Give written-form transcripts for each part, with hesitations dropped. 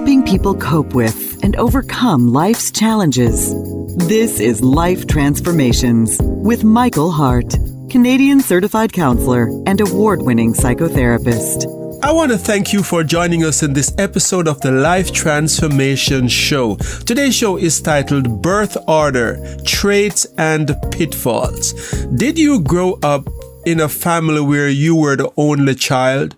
helping people cope with and overcome life's challenges. This is Life Transformations with Michael Hart, Canadian certified counselor and award-winning psychotherapist. I want to thank you for joining us in this episode of the Life Transformation Show. Today's show is titled Birth Order, Traits and Pitfalls. Did you grow up in a family where you were the only child?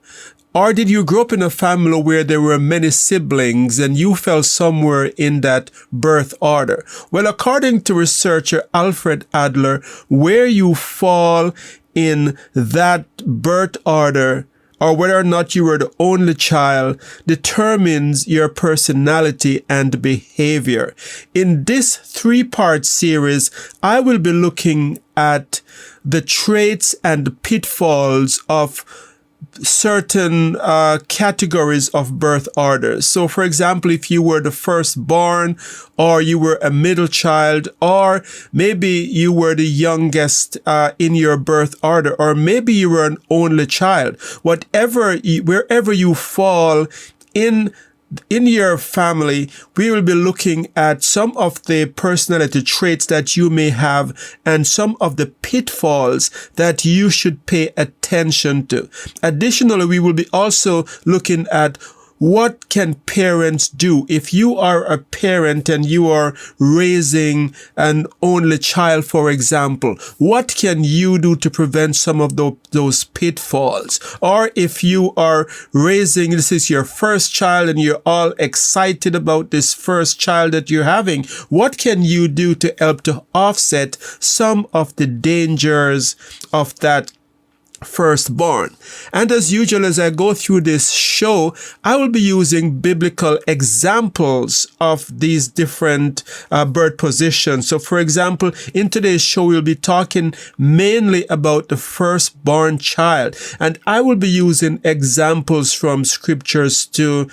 Or did you grow up in a family where there were many siblings and you fell somewhere in that birth order? Well, according to researcher Alfred Adler, where you fall in that birth order, or whether or not you were the only child, determines your personality and behavior. In this 3-part series, I will be looking at the traits and pitfalls of certain categories of birth orders. So, for example, if you were the firstborn, or you were a middle child, or maybe you were the youngest in your birth order, or maybe you were an only child, wherever you fall in your family, we will be looking at some of the personality traits that you may have and some of the pitfalls that you should pay attention to. Additionally, we will be also looking at what can parents do if you are a parent and you are raising an only child, for example. What can you do to prevent some of those pitfalls? Or if you are raising, this is your first child and you're all excited about this first child that you're having, what can you do to help to offset some of the dangers of that firstborn? And as usual, as I go through this show, I will be using biblical examples of these different birth positions. So, for example, in today's show, we'll be talking mainly about the firstborn child, and I will be using examples from scriptures to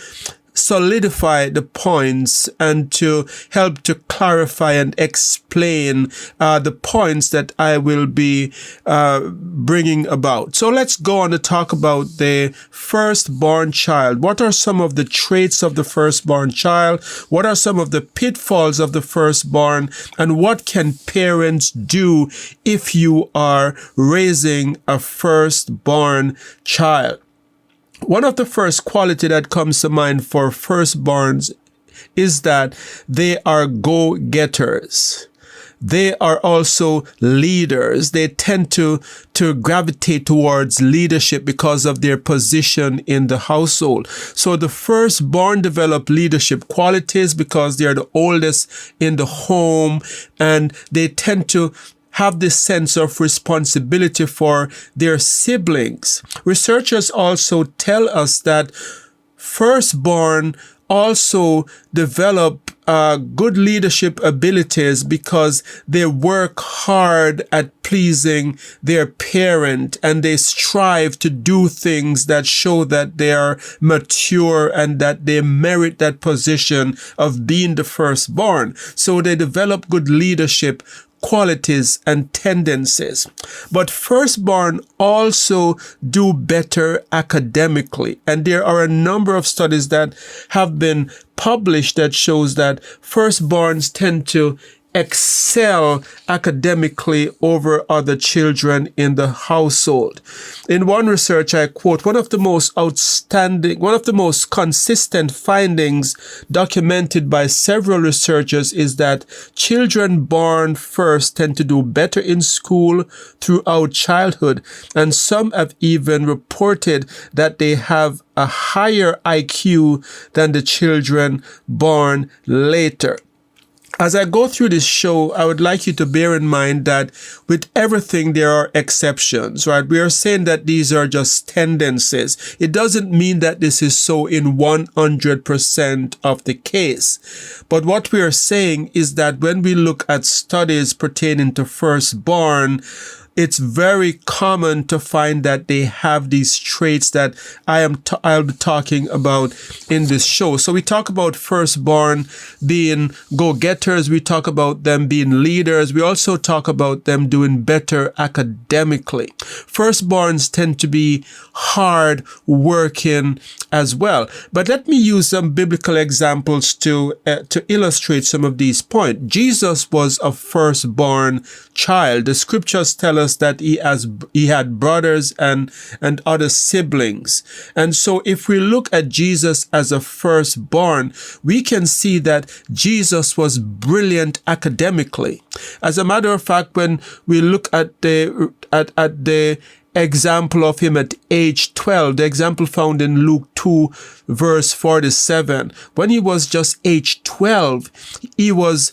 solidify the points and to help to clarify and explain the points that I will be bringing about. So let's go on to talk about the firstborn child. What are some of the traits of the firstborn child? What are some of the pitfalls of the firstborn? And what can parents do if you are raising a firstborn child? One of the first quality that comes to mind for firstborns is that they are go-getters. They are also leaders. They tend to gravitate towards leadership because of their position in the household. So the firstborn develop leadership qualities because they are the oldest in the home, and they tend to have this sense of responsibility for their siblings. Researchers also tell us that firstborn also develop good leadership abilities because they work hard at pleasing their parent, and they strive to do things that show that they are mature and that they merit that position of being the firstborn. So they develop good leadership qualities and tendencies. But firstborn also do better academically. And there are a number of studies that have been published that shows that firstborns tend to excel academically over other children in the household. In one research, I quote, one of the most consistent findings documented by several researchers is that children born first tend to do better in school throughout childhood, and some have even reported that they have a higher IQ than the children born later. As I go through this show, I would like you to bear in mind that with everything, there are exceptions, right? We are saying that these are just tendencies. It doesn't mean that this is so in 100% of the case. But what we are saying is that when we look at studies pertaining to firstborn, it's very common to find that they have these traits that I'll be talking about in this show. So we talk about firstborn being go-getters. We talk about them being leaders. We also talk about them doing better academically. Firstborns tend to be hard working as well. But let me use some biblical examples to illustrate some of these points. Jesus was a firstborn child. The scriptures tell us that he had brothers and other siblings. And so if we look at Jesus as a firstborn, we can see that Jesus was brilliant academically. As a matter of fact, when we look at the example of him at age 12, the example found in Luke 2 verse 47, when he was just age 12, he was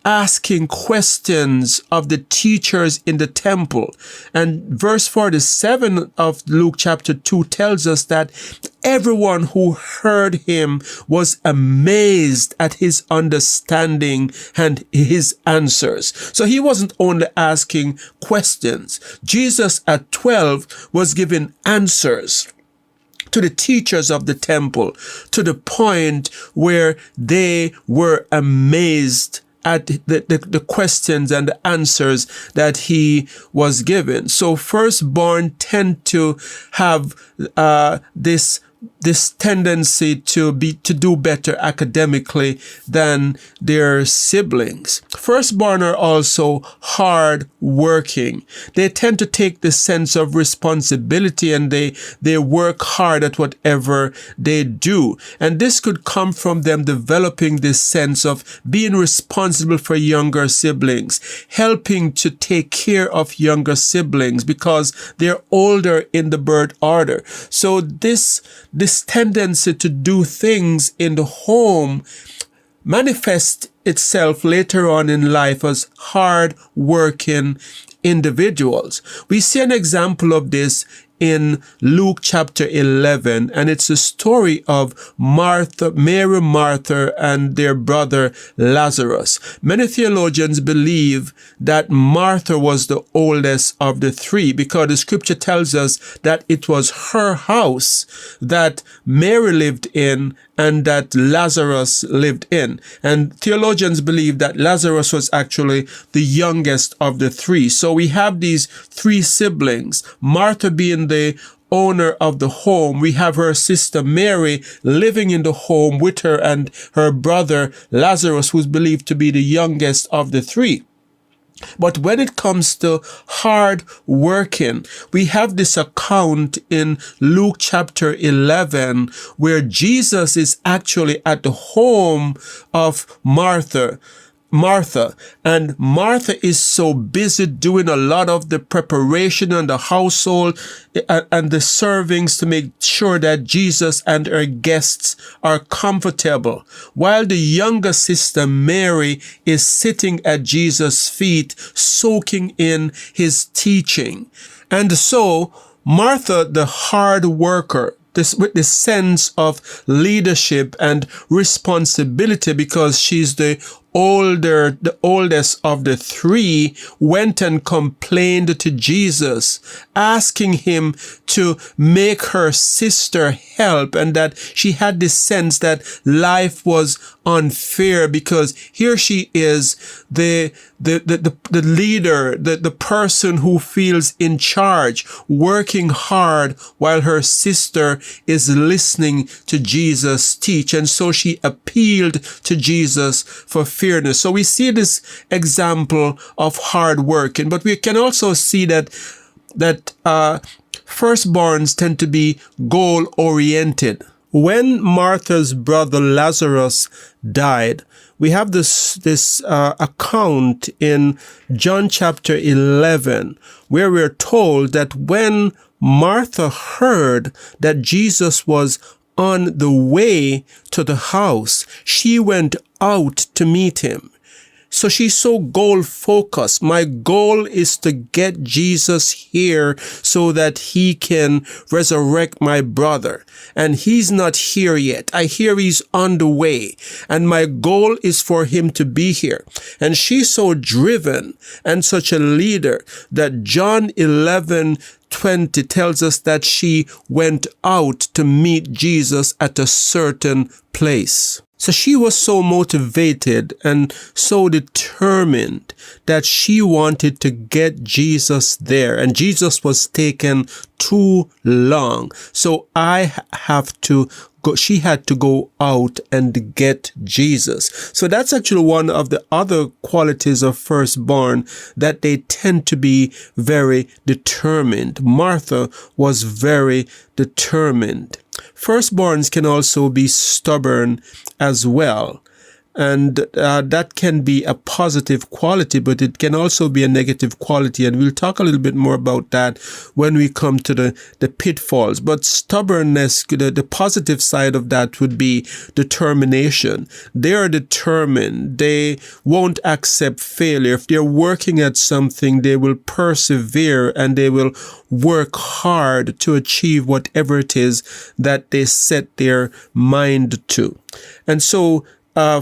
asking questions of the teachers in the temple. And verse 47 of Luke chapter 2 tells us that everyone who heard him was amazed at his understanding and his answers. So he wasn't only asking questions. Jesus at 12 was giving answers to the teachers of the temple, to the point where they were amazed at the questions and the answers that he was given. So firstborn tend to have this tendency to do better academically than their siblings. Firstborn are also hard working. They tend to take the sense of responsibility, and they work hard at whatever they do. And this could come from them developing this sense of being responsible for younger siblings, helping to take care of younger siblings because they're older in the birth order. So this tendency to do things in the home manifests itself later on in life as hard-working individuals. We see an example of this in Luke chapter 11, and it's a story of Mary, Martha, and their brother Lazarus. Many theologians believe that Martha was the oldest of the three because the scripture tells us that it was her house that Mary lived in and that Lazarus lived in. And theologians believe that Lazarus was actually the youngest of the three. So we have these three siblings, Martha being the owner of the home. We have her sister Mary living in the home with her and her brother Lazarus, who's believed to be the youngest of the three. But when it comes to hard working, we have this account in Luke chapter 11 where Jesus is actually at the home of Martha, and Martha is so busy doing a lot of the preparation in the household and the servings to make sure that Jesus and her guests are comfortable, while the younger sister Mary is sitting at Jesus' feet soaking in his teaching. And so Martha, the hard worker, with the sense of leadership and responsibility because she's the oldest of the three, went and complained to Jesus, asking him to make her sister help, and that she had this sense that life was unfair because here she is, the leader, the person who feels in charge, working hard while her sister is listening to Jesus teach. And so she appealed to Jesus for fairness. So we see this example of hard working, but we can also see that firstborns tend to be goal oriented. When Martha's brother Lazarus died, we have this account in John chapter 11, where we're told that when Martha heard that Jesus was on the way to the house, she went out to meet him. So she's so goal focused. My goal is to get Jesus here so that he can resurrect my brother. And he's not here yet. I hear he's on the way. And my goal is for him to be here. And she's so driven and such a leader that John 11:20 tells us that she went out to meet Jesus at a certain place. So she was so motivated and so determined that she wanted to get Jesus there. And Jesus was taking too long. So she had to go out and get Jesus. So that's actually one of the other qualities of firstborn, that they tend to be very determined. Martha was very determined. Firstborns can also be stubborn as well. And that can be a positive quality, but it can also be a negative quality. And we'll talk a little bit more about that when we come to the pitfalls. But stubbornness, the positive side of that would be determination. They are determined. They won't accept failure. If they're working at something, they will persevere and they will work hard to achieve whatever it is that they set their mind to. And so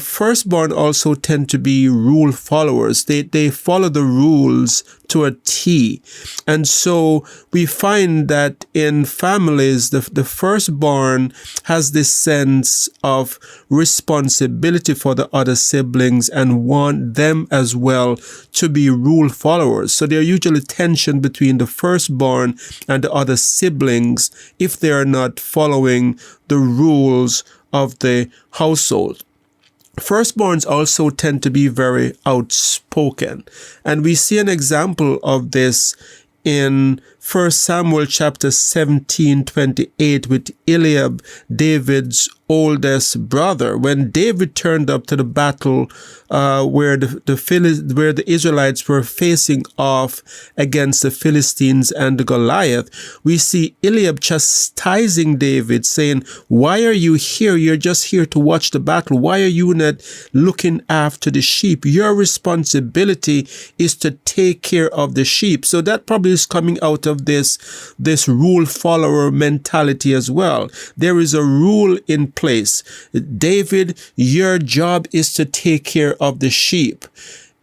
firstborn also tend to be rule followers. They follow the rules to a T. And so we find that in families, the firstborn has this sense of responsibility for the other siblings and want them as well to be rule followers. So there's usually tension between the firstborn and the other siblings if they are not following the rules of the household. Firstborns also tend to be very outspoken. And we see an example of this in 1 Samuel chapter 17:28 with Eliab, David's oldest brother. When David turned up to the battle where the Israelites were facing off against the Philistines and Goliath, we see Eliab chastising David, saying, "Why are you here? You're just here to watch the battle. Why are you not looking after the sheep? Your responsibility is to take care of the sheep." So that probably is coming out of this rule follower mentality as well. There is a rule in place. David, your job is to take care of the sheep.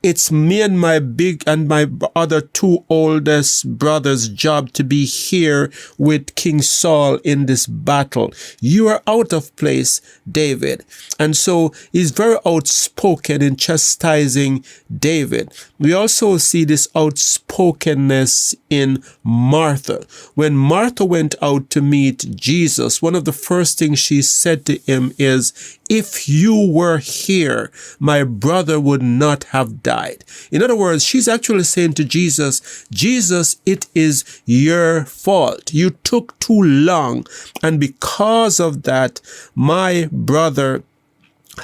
It's me and my other two oldest brothers' job to be here with King Saul in this battle. You are out of place, David. And so he's very outspoken in chastising David. We also see this outspokenness in Martha. When Martha went out to meet Jesus, one of the first things she said to him is, "If you were here, my brother would not have died." In other words, she's actually saying to Jesus, "Jesus, it is your fault. You took too long. And because of that, my brother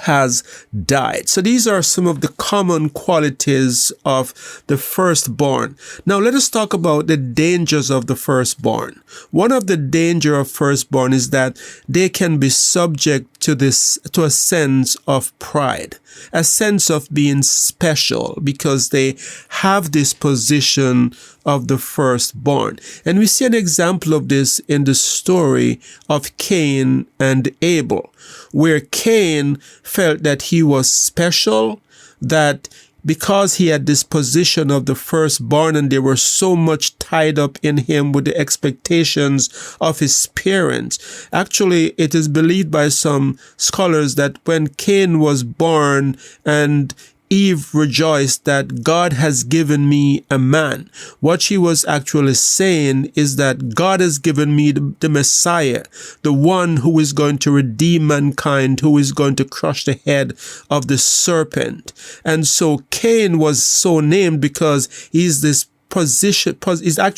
has died." So these are some of the common qualities of the firstborn. Now let us talk about the dangers of the firstborn. One of the danger of firstborn is that they can be subject to a sense of pride, a sense of being special because they have this position of the firstborn. And we see an example of this in the story of Cain and Abel, where Cain felt that he was special, that because he had this position of the firstborn and they were so much tied up in him with the expectations of his parents. Actually, it is believed by some scholars that when Cain was born and Eve rejoiced that God has given me a man, what she was actually saying is that God has given me the Messiah, the one who is going to redeem mankind, who is going to crush the head of the serpent. And so Cain was so named because he's this position,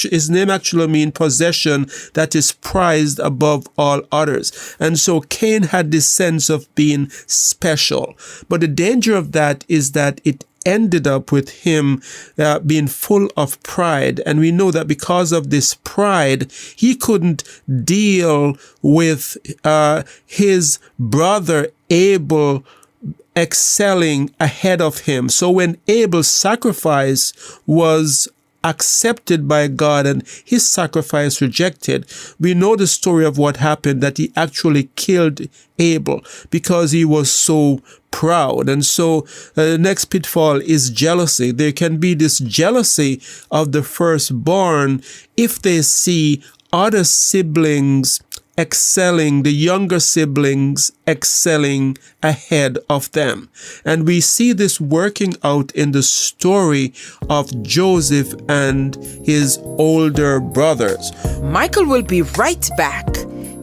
his name actually means possession that is prized above all others. And so Cain had this sense of being special. But the danger of that is that it ended up with him being full of pride. And we know that because of this pride, he couldn't deal with his brother Abel excelling ahead of him. So when Abel's sacrifice was accepted by God and his sacrifice rejected, we know the story of what happened, that he actually killed Abel because he was so proud. And so the next pitfall is jealousy. There can be this jealousy of the firstborn if they see other siblings excelling, the younger siblings excelling ahead of them. And we see this working out in the story of Joseph and his older brothers. Michael will be right back.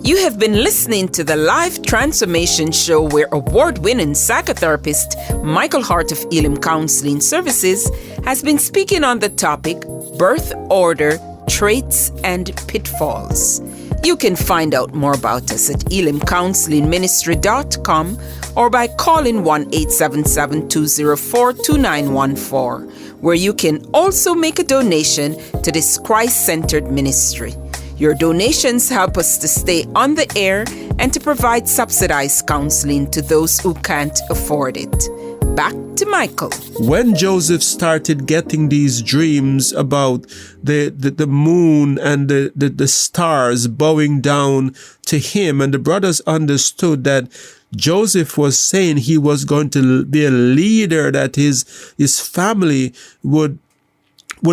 You have been listening to the Life Transformation Show, where award-winning psychotherapist Michael Hart of Elim Counselling Services has been speaking on the topic birth order, traits, and pitfalls. You can find out more about us at ElimCounselingMinistry.com or by calling 1-877-204-2914, where you can also make a donation to this Christ-centered ministry. Your donations help us to stay on the air and to provide subsidized counseling to those who can't afford it. Back to Michael. When Joseph started getting these dreams about the moon and the stars bowing down to him, and the brothers understood that Joseph was saying he was going to be a leader, that his family would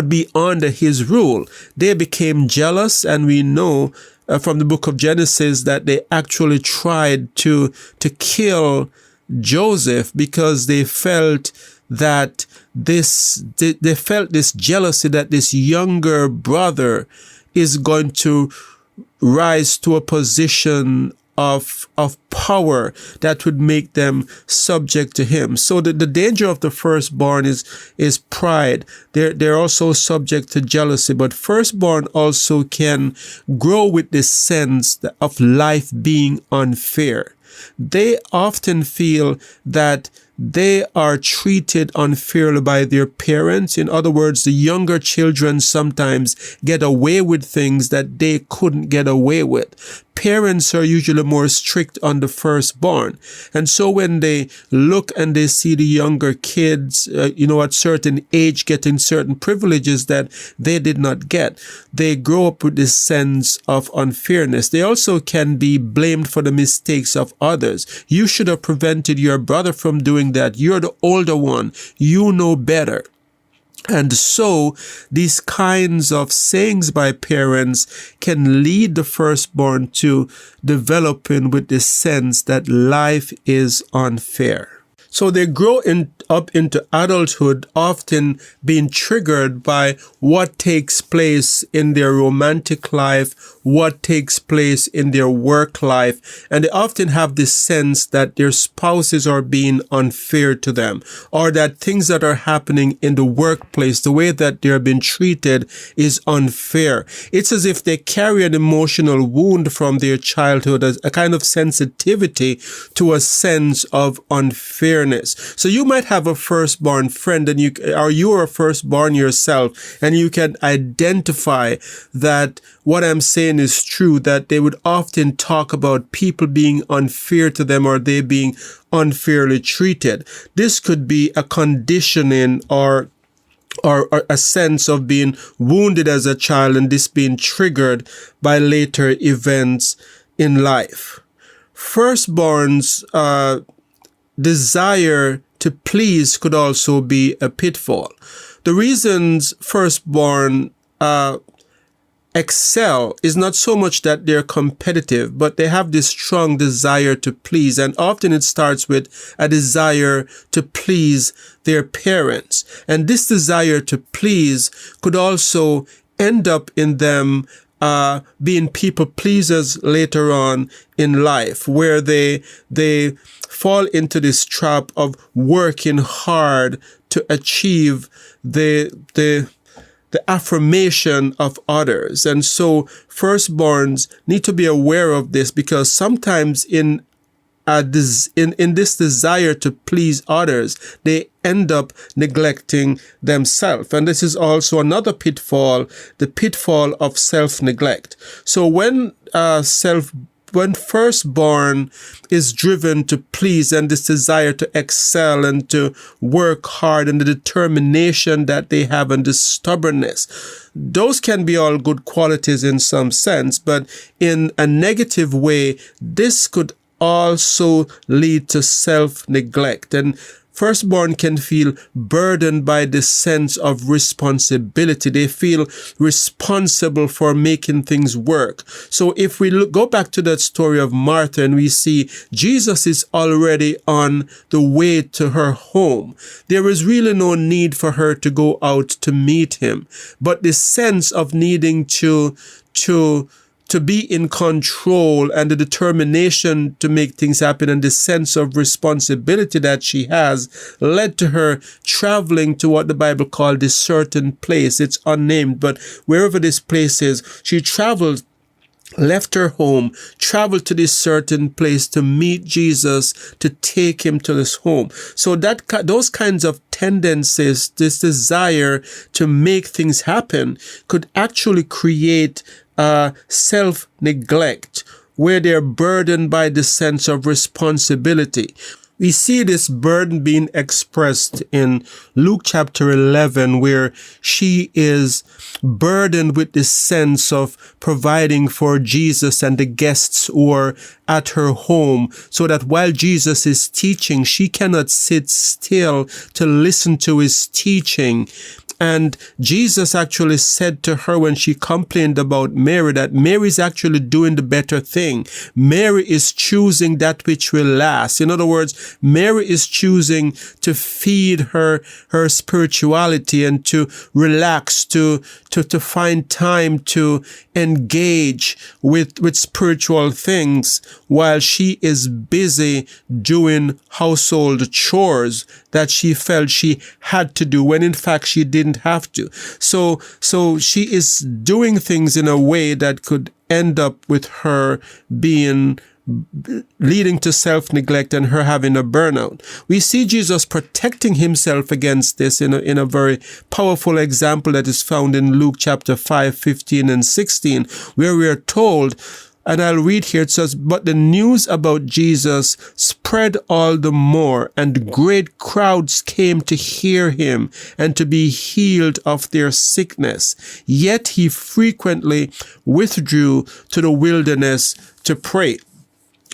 be under his rule, they became jealous. And we know from the book of Genesis that they actually tried to kill Joseph because they felt that they felt this jealousy that this younger brother is going to rise to a position of power that would make them subject to him. So the danger of the firstborn is pride. They're also subject to jealousy, but firstborn also can grow with this sense of life being unfair. They often feel that they are treated unfairly by their parents. In other words, the younger children sometimes get away with things that they couldn't get away with. Parents are usually more strict on the firstborn. And so when they look and they see the younger kids, at certain age getting certain privileges that they did not get, they grow up with this sense of unfairness. They also can be blamed for the mistakes of others. You should have prevented your brother from doing that. You're the older one. You know better. And so these kinds of sayings by parents can lead the firstborn to developing with the sense that life is unfair. So they grow up into adulthood, often being triggered by what takes place in their romantic life, what takes place in their work life. And they often have this sense that their spouses are being unfair to them, or that things that are happening in the workplace, the way that they're being treated, is unfair. It's as if they carry an emotional wound from their childhood, as a kind of sensitivity to a sense of unfairness. So you might have a firstborn friend, and you are a firstborn yourself, and you can identify that what I'm saying is true, that they would often talk about people being unfair to them, or they being unfairly treated. This could be a conditioning or a sense of being wounded as a child, and this being triggered by later events in life. Firstborns, desire to please could also be a pitfall. The reasons firstborn excel is not so much that they're competitive, but they have this strong desire to please. And often it starts with a desire to please their parents. And this desire to please could also end up in them being people pleasers later on in life, where they fall into this trap of working hard to achieve the affirmation of others. And so firstborns need to be aware of this, because sometimes in this desire to please others, they end up neglecting themselves. And this is also another pitfall, the pitfall of self-neglect. So when when firstborn is driven to please, and this desire to excel and to work hard, and the determination that they have and the stubbornness, those can be all good qualities in some sense, but in a negative way, this could also lead to self-neglect. And firstborn can feel burdened by this sense of responsibility. They feel responsible for making things work. So if we go back to that story of Martha, and we see Jesus is already on the way to her home, there is really no need for her to go out to meet him. But the sense of needing to be in control, and the determination to make things happen, and the sense of responsibility that she has, led to her traveling to what the Bible called a certain place. It's unnamed, but wherever this place is, she traveled, left her home, traveled to this certain place to meet Jesus, to take him to this home. So that those kinds of tendencies, this desire to make things happen, could actually create self-neglect, where they're burdened by the sense of responsibility. We see this burden being expressed in Luke chapter 11, where she is burdened with the sense of providing for Jesus and the guests who are at her home, so that while Jesus is teaching, she cannot sit still to listen to his teaching. And Jesus actually said to her, when she complained about Mary, that Mary is actually doing the better thing. Mary is choosing that which will last. In other words, Mary is choosing to feed her spirituality and to relax, to find time to engage with spiritual things, while she is busy doing household chores that she felt she had to do, when in fact she didn't have to. So she is doing things in a way that could end up with her leading to self-neglect and her having a burnout. We see Jesus protecting himself against this in a very powerful example that is found in Luke chapter 5, 15 and 16, where we are told, and I'll read here, it says, "But the news about Jesus spread all the more, and great crowds came to hear him and to be healed of their sickness. Yet he frequently withdrew to the wilderness to pray."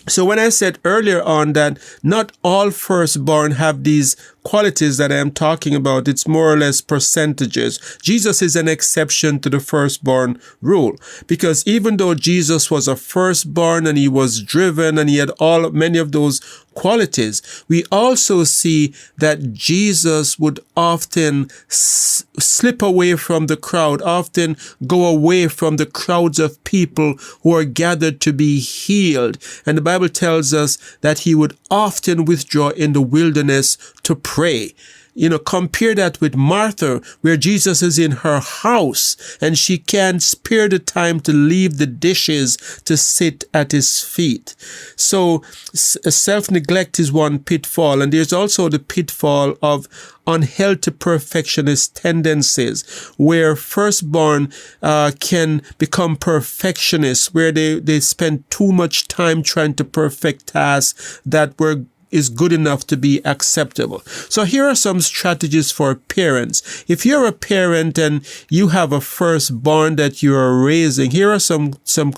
So when I said earlier on that not all firstborn have these qualities that I am talking about, it's more or less percentages. Jesus is an exception to the firstborn rule, because even though Jesus was a firstborn and he was driven and he had many of those qualities, we also see that Jesus would often slip away from the crowd, often go away from the crowds of people who are gathered to be healed. And the Bible tells us that he would often withdraw in the wilderness to pray. Compare that with Martha, where Jesus is in her house and she can't spare the time to leave the dishes to sit at his feet. So self-neglect is one pitfall, and there's also the pitfall of unhealthy perfectionist tendencies, where firstborn can become perfectionists, where they spend too much time trying to perfect tasks that is good enough to be acceptable. So here are some strategies for parents. If you're a parent and you have a firstborn that you are raising, here are some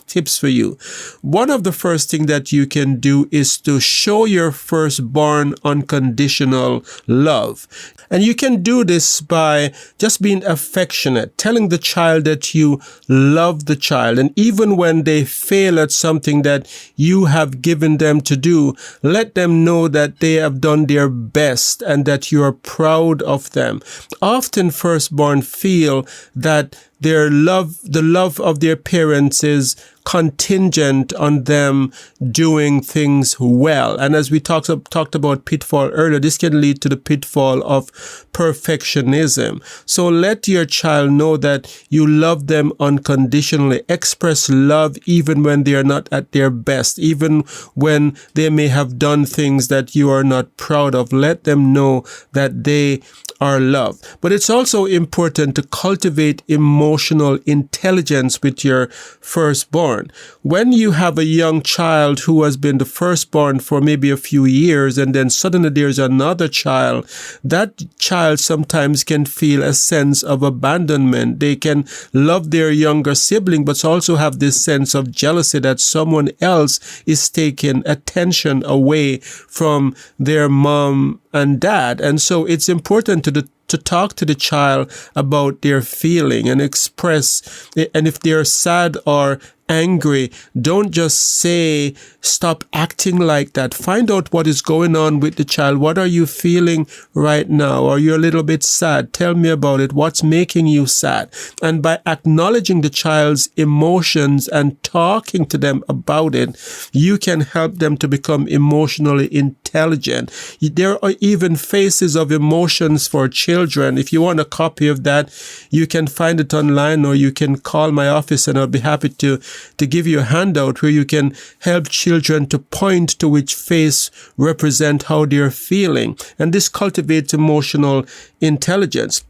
tips for you. One of the first thing that you can do is to show your firstborn unconditional love. And you can do this by just being affectionate, telling the child that you love the child. And even when they fail at something that you have given them to do, let them know that they have done their best and that you are proud of them. Often firstborn feel that the love of their parents is contingent on them doing things well. And as we talked about pitfall earlier, this can lead to the pitfall of perfectionism. So let your child know that you love them unconditionally. Express love even when they are not at their best, even when they may have done things that you are not proud of. Let them know that they are loved. But it's also important to cultivate emotional emotional intelligence with your firstborn. When you have a young child who has been the firstborn for maybe a few years, and then suddenly there's another child, that child sometimes can feel a sense of abandonment. They can love their younger sibling, but also have this sense of jealousy that someone else is taking attention away from their mom and dad. And so it's important to talk to the child about their feeling and express, and if they're sad or angry, don't just say, stop acting like that. Find out what is going on with the child. What are you feeling right now? Are you a little bit sad? Tell me about it. What's making you sad? And by acknowledging the child's emotions and talking to them about it, you can help them to become emotionally intelligent. There are even faces of emotions for children. If you want a copy of that, you can find it online, or you can call my office and I'll be happy to give you a handout where you can help children to point to which face represent how they're feeling. And this cultivates emotional intelligence.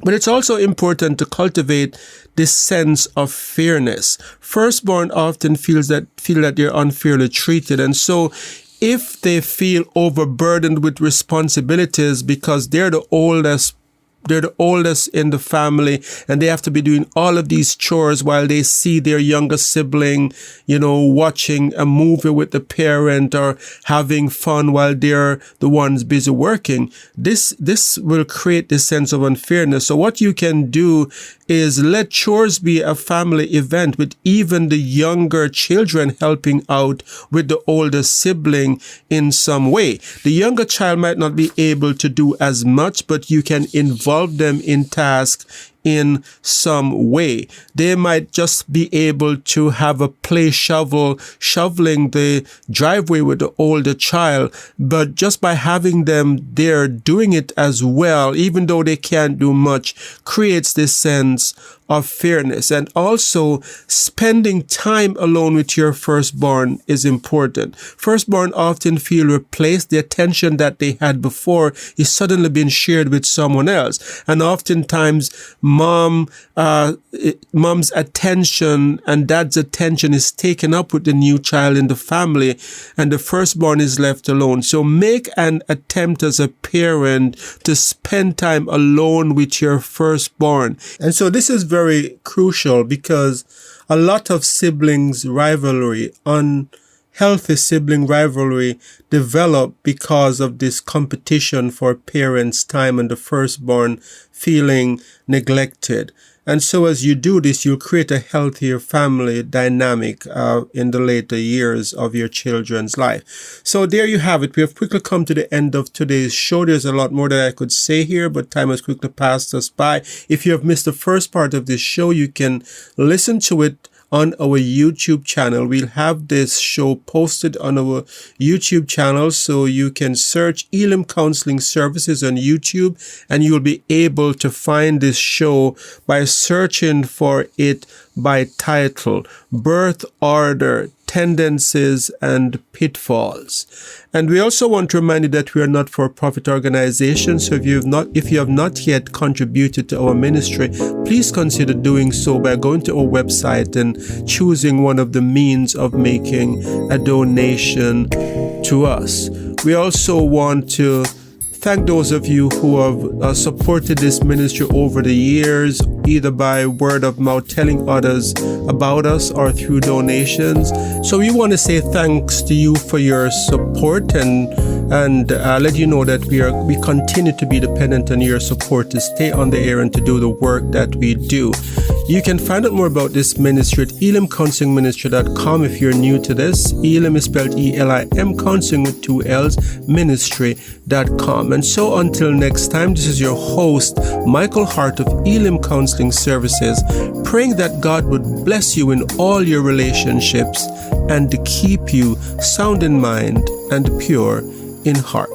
But it's also important to cultivate this sense of fairness. Firstborn often feel that they're unfairly treated. And so if they feel overburdened with responsibilities because they're the oldest in the family, and they have to be doing all of these chores while they see their younger sibling, watching a movie with the parent or having fun while they're the ones busy working. This will create this sense of unfairness. So what you can do is let chores be a family event with even the younger children helping out with the older sibling in some way. The younger child might not be able to do as much, but you can involve them in tasks in some way. They might just be able to have a play shoveling the driveway with the older child, but just by having them there doing it as well, even though they can't do much, creates this sense of fairness. And also, spending time alone with your firstborn is important. Firstborn often feel replaced. The attention that they had before is suddenly being shared with someone else. And oftentimes, mom's attention and dad's attention is taken up with the new child in the family, and the firstborn is left alone. So make an attempt as a parent to spend time alone with your firstborn. And so this is very crucial, because a lot of siblings rivalry, unhealthy sibling rivalry, develop because of this competition for parents' time and the firstborn feeling neglected. And so as you do this, you'll create a healthier family dynamic in the later years of your children's life. So there you have it. We have quickly come to the end of today's show. There's a lot more that I could say here, but time has quickly passed us by. If you have missed the first part of this show, you can listen to it on our YouTube channel. We'll have this show posted on our YouTube channel, so you can search ElimCounselling Services on YouTube, and you'll be able to find this show by searching for it by title, Birth Order, Tendencies and Pitfalls. And we also want to remind you that we are not for-profit organizations. So if you have not yet contributed to our ministry, please consider doing so by going to our website and choosing one of the means of making a donation to us. We also want to thank those of you who have supported this ministry over the years, either by word of mouth telling others about us or through donations. So we want to say thanks to you for your support and let you know that we continue to be dependent on your support to stay on the air and to do the work that we do. You can find out more about this ministry at ElimCounsellingMinistry.com if you're new to this. Elim is spelled E-L-I-M, counseling with 2 L's, ministry.com. And so until next time, this is your host, Michael Hart of Elim Counseling Services, praying that God would bless you in all your relationships and to keep you sound in mind and pure in heart.